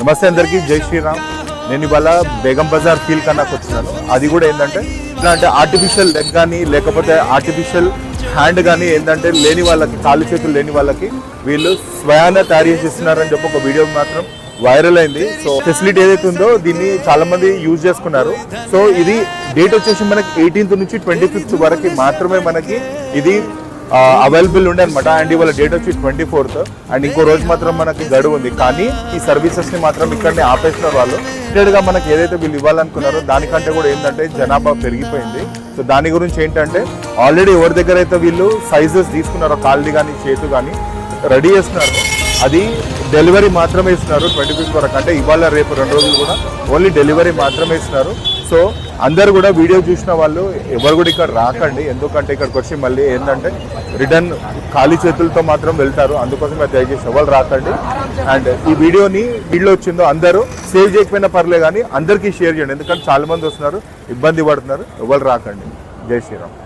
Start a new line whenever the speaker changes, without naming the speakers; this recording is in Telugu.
నమస్తే అందరికీ, జై శ్రీరామ్. నేను ఇవాళ బేగం బజార్ ఫీల్ కన్నాకు వచ్చినాను. అది కూడా ఏంటంటే ఇట్లా అంటే ఆర్టిఫిషియల్ లెగ్ కానీ లేకపోతే ఆర్టిఫిషియల్ హ్యాండ్ కానీ ఏంటంటే లేని వాళ్ళకి, కాళ్ళు చేతులు లేని వాళ్ళకి వీళ్ళు స్వయాన తయారు చేసి ఇస్తున్నారని చెప్పి ఒక వీడియో మాత్రం వైరల్ అయింది. సో ఫెసిలిటీ ఏదైతే ఉందో దీన్ని చాలా మంది యూజ్ చేసుకున్నారు. సో ఇది డేట్ వచ్చేసి మనకి 18th నుంచి 25th వరకు మాత్రమే మనకి ఇది అవైలబుల్ ఉండే అనమాట. అండ్ ఇవాళ డేట్ వచ్చి 24th అండ్ ఇంకో రోజు మాత్రం మనకి గడువు ఉంది. కానీ ఈ సర్వీసెస్ ని మాత్రం ఇక్కడనే ఆపేసిన వాళ్ళు గా మనకి ఏదైతే వీళ్ళు ఇవ్వాలనుకున్నారో దానికంటే కూడా ఏంటంటే జనాభా పెరిగిపోయింది. సో దాని గురించి ఏంటంటే ఆల్రెడీ ఎవరి దగ్గర అయితే వీళ్ళు సైజెస్ తీసుకున్నారో కాళ్ళది కానీ చేతు కానీ రెడీ చేస్తున్నారు, అది డెలివరీ మాత్రమే ఇస్తున్నారు 25th వరకు. అంటే ఇవాళ రేపు 2 రోజులు కూడా ఓన్లీ డెలివరీ మాత్రమే ఇస్తున్నారు. సో అందరు కూడా వీడియో చూసిన వాళ్ళు ఎవరు కూడా ఇక్కడ రాకండి, ఎందుకంటే ఇక్కడికి వచ్చి మళ్ళీ ఏంటంటే రిటర్న్ ఖాళీ చేతులతో మాత్రం వెళ్తారు. అందుకోసమే దయచేసి ఎవరు రాకండి. అండ్ ఈ వీడియోని వీడియో వచ్చిందో అందరూ సేవ్ చేయకపోయినా పర్లే కానీ అందరికీ షేర్ చేయండి, ఎందుకంటే చాలా మంది వస్తున్నారు, ఇబ్బంది పడుతున్నారు. ఎవరు రాకండి. జై శ్రీరామ్.